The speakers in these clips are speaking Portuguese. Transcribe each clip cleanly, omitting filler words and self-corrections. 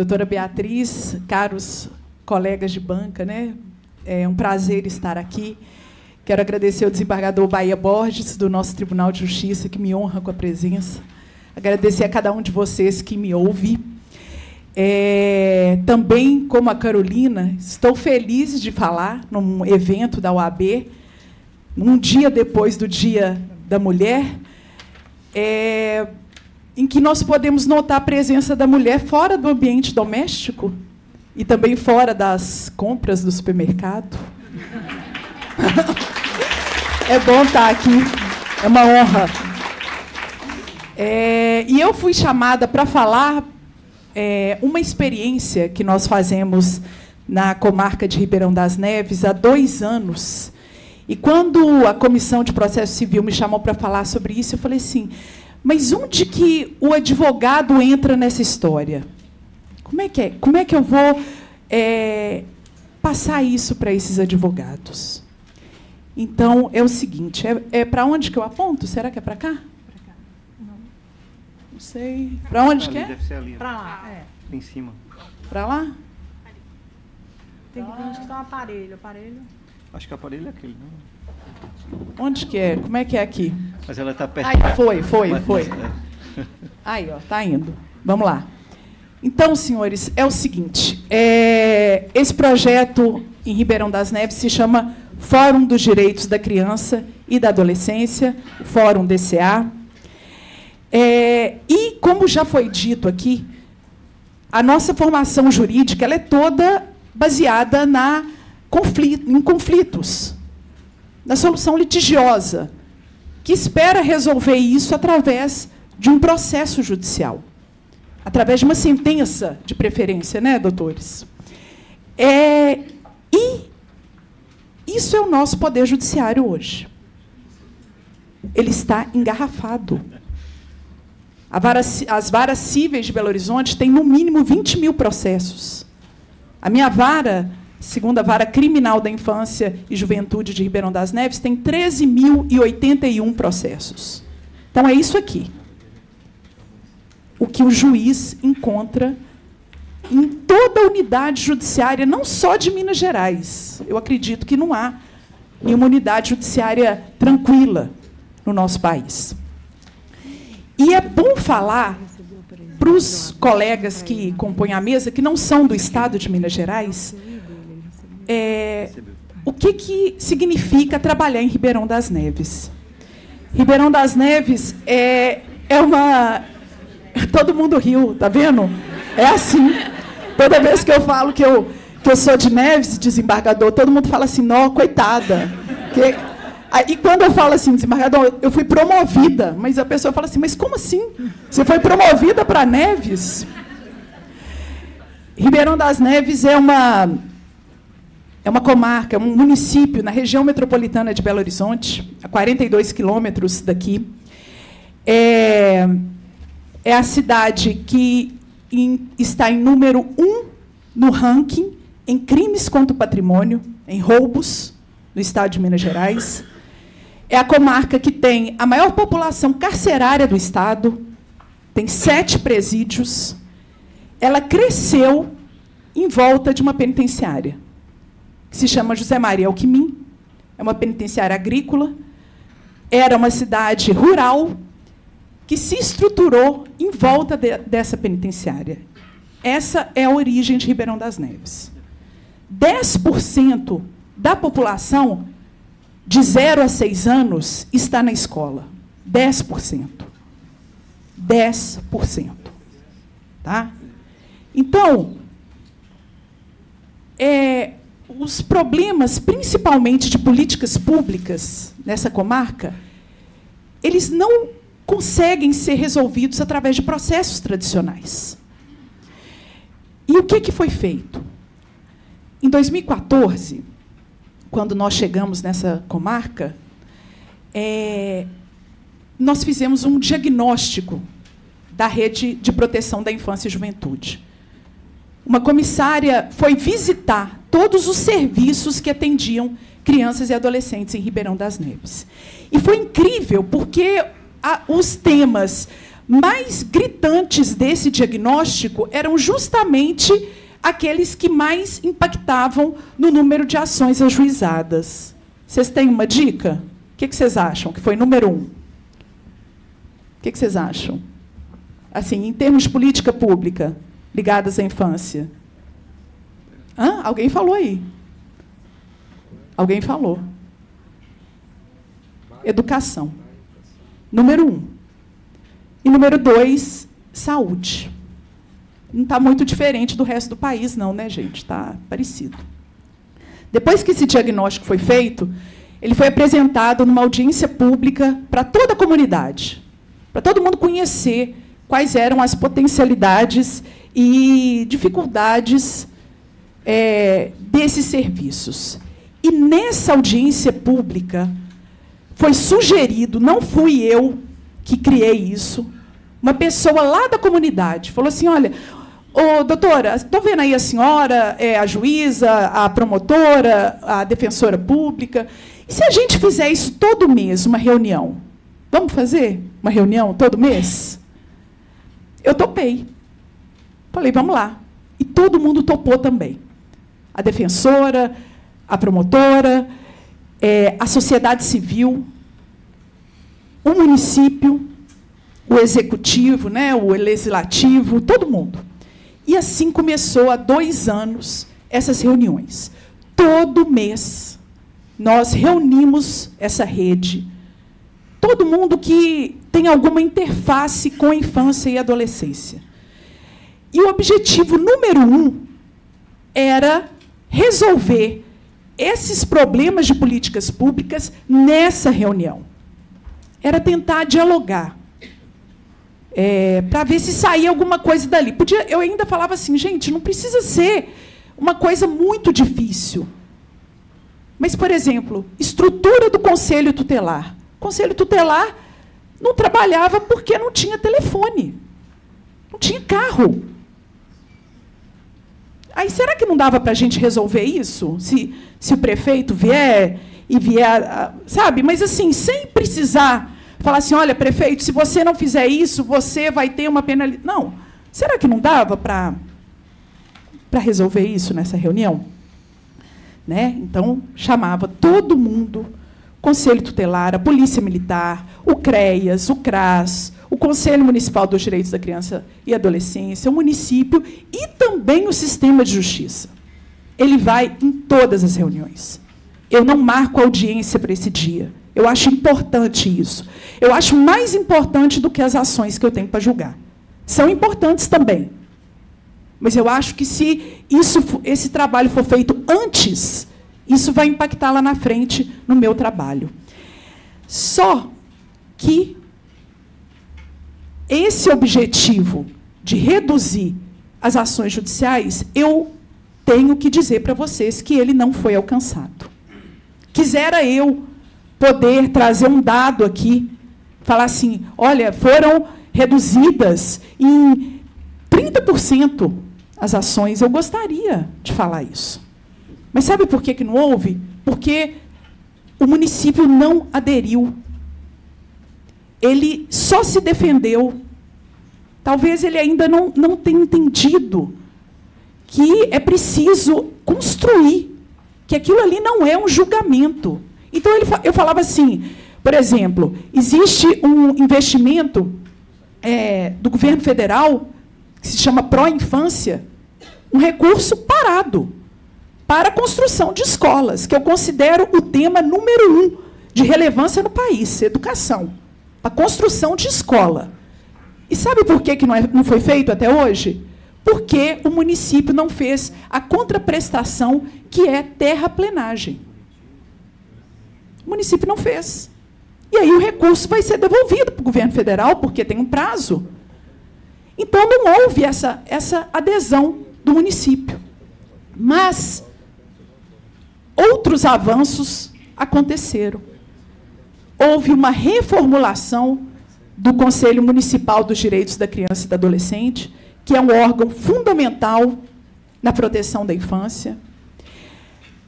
doutora Beatriz, caros colegas de banca, né? É um prazer estar aqui. Quero agradecer ao desembargador Bahia Borges, do nosso Tribunal de Justiça, que me honra com a presença. Agradecer a cada um de vocês que me ouve. Também, como a Carolina, estou feliz de falar num evento da OAB, um dia depois do Dia da Mulher, em que nós podemos notar a presença da mulher fora do ambiente doméstico e também fora das compras do supermercado. É bom estar aqui, é uma honra. E eu fui chamada para falar uma experiência que nós fazemos na comarca de Ribeirão das Neves há 2 anos. E, quando a Comissão de Processo Civil me chamou para falar sobre isso, eu falei assim, mas onde que o advogado entra nessa história? Como é que eu vou passar isso para esses advogados? Então, é o seguinte, para onde que eu aponto? Será que é para cá? Para cá. Não sei. Para onde que é? Deve ser ali. Para lá, Em cima. Para lá? Tem que ver onde está o aparelho. Acho que o aparelho é aquele, não? Onde que é? Como é que é aqui? Mas ela está perto. Aí, foi. Mas, Aí, ó, está indo. Vamos lá. Então, senhores, é o seguinte. Esse projeto em Ribeirão das Neves se chama Fórum dos Direitos da Criança e da Adolescência, o Fórum DCA. E, como já foi dito aqui, a nossa formação jurídica ela é toda baseada em conflitos, na solução litigiosa, que espera resolver isso através de um processo judicial, através de uma sentença de preferência, né, doutores? E isso é o nosso poder judiciário hoje. Ele está engarrafado. As varas cíveis de Belo Horizonte têm, no mínimo, 20.000 processos. A minha vara, segunda vara criminal da infância e juventude de Ribeirão das Neves, tem 13.081 processos. Então, é isso aqui. O que o juiz encontra em toda a unidade judiciária, não só de Minas Gerais. Eu acredito que não há nenhuma unidade judiciária tranquila no nosso país. E é bom falar para os colegas que compõem a mesa, que não são do Estado de Minas Gerais, o que significa trabalhar em Ribeirão das Neves. Ribeirão das Neves é uma... Todo mundo riu, tá vendo? É assim. Toda vez que eu falo que eu sou de Neves, desembargador, todo mundo fala assim, não, coitada. E quando eu falo assim, desembargador, eu fui promovida, mas a pessoa fala assim, mas como assim? Você foi promovida para Neves? Ribeirão das Neves é uma comarca, é um município na região metropolitana de Belo Horizonte, a 42 quilômetros daqui. É a cidade que está em número 1 no ranking em crimes contra o patrimônio, em roubos, no estado de Minas Gerais. É a comarca que tem a maior população carcerária do estado, tem 7 presídios. Ela cresceu em volta de uma penitenciária, que se chama José Maria Alquimim, é uma penitenciária agrícola. Era uma cidade rural que se estruturou em volta dessa penitenciária. Essa é a origem de Ribeirão das Neves. 10% da população de 0 a 6 anos está na escola. 10%. 10%. Tá? Então, os problemas, principalmente de políticas públicas nessa comarca, eles não conseguem ser resolvidos através de processos tradicionais. E o que foi feito? Em 2014, quando nós chegamos nessa comarca, nós fizemos um diagnóstico da rede de proteção da infância e juventude. Uma comissária foi visitar todos os serviços que atendiam crianças e adolescentes em Ribeirão das Neves. E foi incrível, porque os temas mais gritantes desse diagnóstico eram justamente aqueles que mais impactavam no número de ações ajuizadas. Vocês têm uma dica? O que vocês acham que foi número 1? O que vocês acham? Assim, em termos de política pública, ligadas à infância. Hã? Alguém falou aí. Alguém falou. Educação. Número 1. E número 2, saúde. Não está muito diferente do resto do país, não, né, gente? Está parecido. Depois que esse diagnóstico foi feito, ele foi apresentado numa audiência pública para toda a comunidade, para todo mundo conhecer quais eram as potencialidades e dificuldades desses serviços. E nessa audiência pública foi sugerido, não fui eu que criei isso, uma pessoa lá da comunidade falou assim: olha, ô, doutora, estou vendo aí a senhora, a juíza, a promotora, a defensora pública, e se a gente fizer isso todo mês, uma reunião? Vamos fazer uma reunião todo mês? Eu topei. Falei, vamos lá. E todo mundo topou também. A defensora, a promotora, a sociedade civil, o município, o executivo, né, o legislativo, todo mundo. E assim começou há 2 anos essas reuniões. Todo mês nós reunimos essa rede. Todo mundo que tem alguma interface com a infância e a adolescência. E o objetivo número 1 era resolver esses problemas de políticas públicas nessa reunião. Era tentar dialogar, para ver se saía alguma coisa dali. Eu ainda falava assim, gente, não precisa ser uma coisa muito difícil. Mas, por exemplo, estrutura do Conselho Tutelar. O Conselho Tutelar não trabalhava porque não tinha telefone, não tinha carro. Aí, será que não dava para a gente resolver isso? Se o prefeito vier e vier, sabe? Mas, assim, sem precisar falar assim, olha, prefeito, se você não fizer isso, você vai ter uma penalidade. Não. Será que não dava para resolver isso nessa reunião? Né? Então, chamava todo mundo, o Conselho Tutelar, a Polícia Militar, o CREAS, o CRAS, o Conselho Municipal dos Direitos da Criança e Adolescência, o município e também o sistema de justiça. Ele vai em todas as reuniões. Eu não marco audiência para esse dia. Eu acho importante isso. Eu acho mais importante do que as ações que eu tenho para julgar. São importantes também. Mas eu acho que se esse trabalho for feito antes, isso vai impactar lá na frente no meu trabalho. Só que esse objetivo de reduzir as ações judiciais, eu tenho que dizer para vocês que ele não foi alcançado. Quisera eu poder trazer um dado aqui, falar assim, olha, foram reduzidas em 30% as ações. Eu gostaria de falar isso. Mas sabe por que não houve? Porque o município não aderiu. Ele só se defendeu. Talvez ele ainda não tenha entendido que é preciso construir, que aquilo ali não é um julgamento. Então, eu falava assim, por exemplo, existe um investimento do governo federal, que se chama Pró-Infância, um recurso parado para a construção de escolas, que eu considero o tema número 1 de relevância no país, educação, a construção de escola. E sabe por que não foi feito até hoje? Porque o município não fez a contraprestação, que é terraplenagem. O município não fez. E aí o recurso vai ser devolvido para o governo federal, porque tem um prazo. Então, não houve essa adesão do município. Mas outros avanços aconteceram. Houve uma reformulação do Conselho Municipal dos Direitos da Criança e do Adolescente, que é um órgão fundamental na proteção da infância.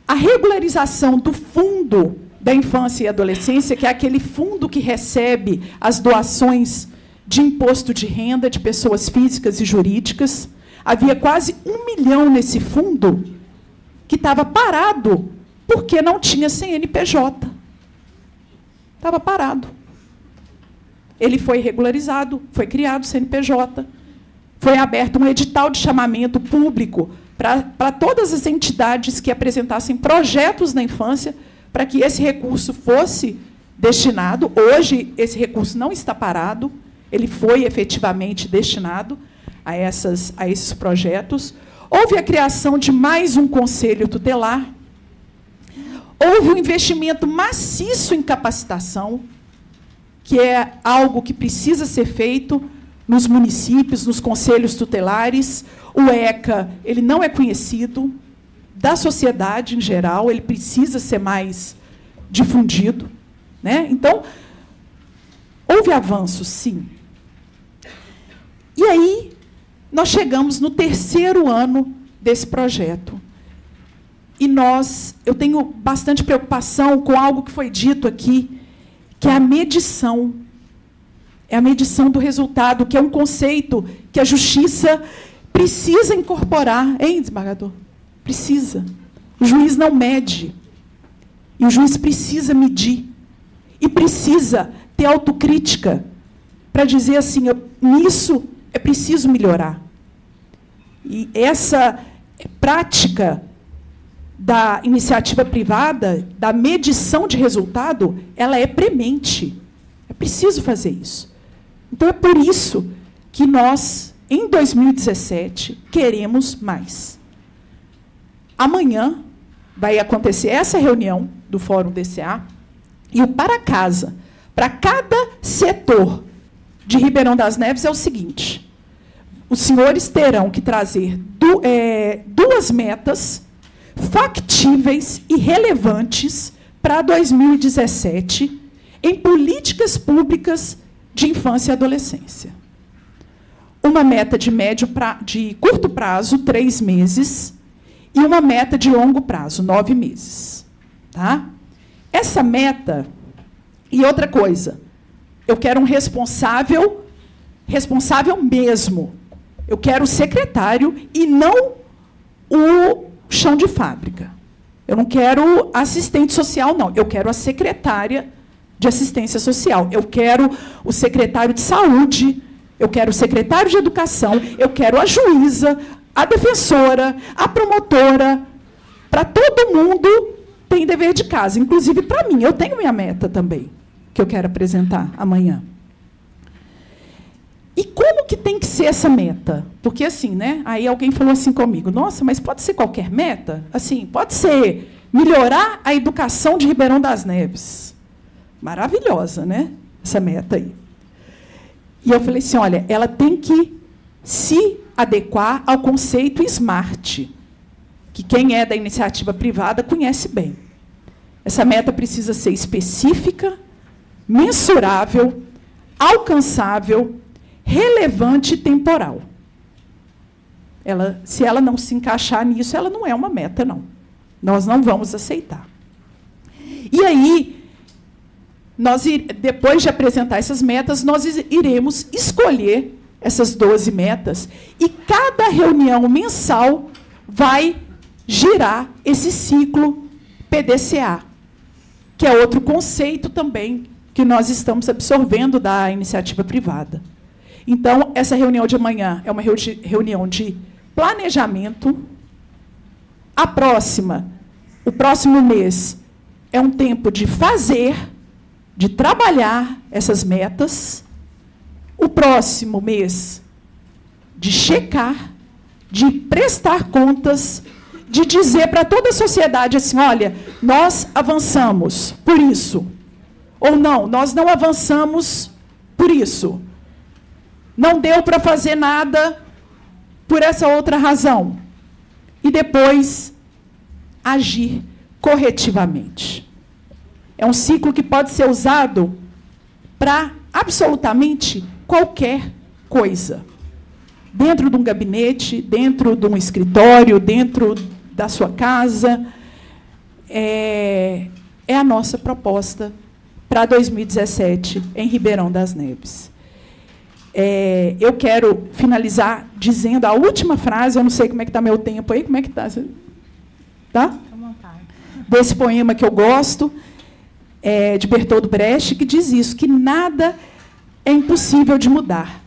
A regularização do Fundo da Infância e Adolescência, que é aquele fundo que recebe as doações de imposto de renda de pessoas físicas e jurídicas. Havia quase 1 milhão nesse fundo que estava parado porque não tinha CNPJ. Estava parado. Ele foi regularizado, foi criado o CNPJ, foi aberto um edital de chamamento público para todas as entidades que apresentassem projetos na infância para que esse recurso fosse destinado. Hoje, esse recurso não está parado, ele foi efetivamente destinado a esses projetos. Houve a criação de mais um conselho tutelar. Houve um investimento maciço em capacitação, que é algo que precisa ser feito nos municípios, nos conselhos tutelares. O ECA, ele não é conhecido da sociedade em geral, ele precisa ser mais difundido, né? Então, houve avanço, sim. E aí, nós chegamos no 3º ano desse projeto. E eu tenho bastante preocupação com algo que foi dito aqui, que é a medição. É a medição do resultado, que é um conceito que a justiça precisa incorporar. Hein, desembargador? Precisa. O juiz não mede. E o juiz precisa medir. E precisa ter autocrítica para dizer assim, nisso é preciso melhorar. E essa prática da iniciativa privada, da medição de resultado, ela é premente. É preciso fazer isso. Então, é por isso que nós, em 2017, queremos mais. Amanhã vai acontecer essa reunião do Fórum DCA, e o para casa, para cada setor de Ribeirão das Neves, é o seguinte: os senhores terão que trazer 2 metas factíveis e relevantes para 2017 em políticas públicas de infância e adolescência. Uma meta de curto prazo, 3 meses, e uma meta de longo prazo, 9 meses. Tá? Essa meta, e outra coisa, eu quero um responsável mesmo. Eu quero o secretário e não o chão de fábrica. Eu não quero assistente social, não. Eu quero a secretária de assistência social. Eu quero o secretário de saúde, eu quero o secretário de educação, eu quero a juíza, a defensora, a promotora. Para todo mundo tem dever de casa, inclusive para mim. Eu tenho minha meta também, que eu quero apresentar amanhã. E como que tem que ser essa meta? Porque, assim, né? Aí alguém falou assim comigo, nossa, mas pode ser qualquer meta? Assim, pode ser melhorar a educação de Ribeirão das Neves. Maravilhosa, né? Essa meta aí. E eu falei assim, olha, ela tem que se adequar ao conceito SMART, que quem é da iniciativa privada conhece bem. Essa meta precisa ser específica, mensurável, alcançável, relevante e temporal. Se ela não se encaixar nisso, ela não é uma meta, não. Nós não vamos aceitar. E aí, depois de apresentar essas metas, nós iremos escolher essas 12 metas, e cada reunião mensal vai girar esse ciclo PDCA, que é outro conceito também que nós estamos absorvendo da iniciativa privada. Então, essa reunião de amanhã é uma reunião de planejamento. O próximo mês, é um tempo de fazer, de trabalhar essas metas. O próximo mês, de checar, de prestar contas, de dizer para toda a sociedade assim, olha, nós avançamos por isso. Ou não, nós não avançamos por isso. Não deu para fazer nada por essa outra razão. E depois, agir corretivamente. É um ciclo que pode ser usado para absolutamente qualquer coisa. Dentro de um gabinete, dentro de um escritório, dentro da sua casa. É a nossa proposta para 2017 em Ribeirão das Neves. Eu quero finalizar dizendo a última frase, eu não sei como é que está meu tempo aí, como é que está? Tá? Desse poema que eu gosto, de Bertolt Brecht, que diz isso, que nada é impossível de mudar.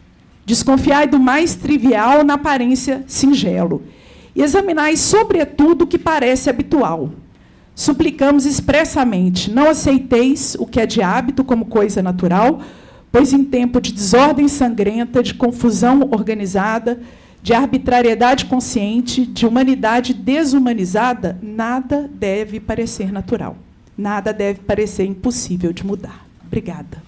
Desconfiai do mais trivial na aparência singelo, e examinai, sobretudo, o que parece habitual. Suplicamos expressamente, não aceiteis o que é de hábito como coisa natural, pois em tempo de desordem sangrenta, de confusão organizada, de arbitrariedade consciente, de humanidade desumanizada, nada deve parecer natural. Nada deve parecer impossível de mudar. Obrigada.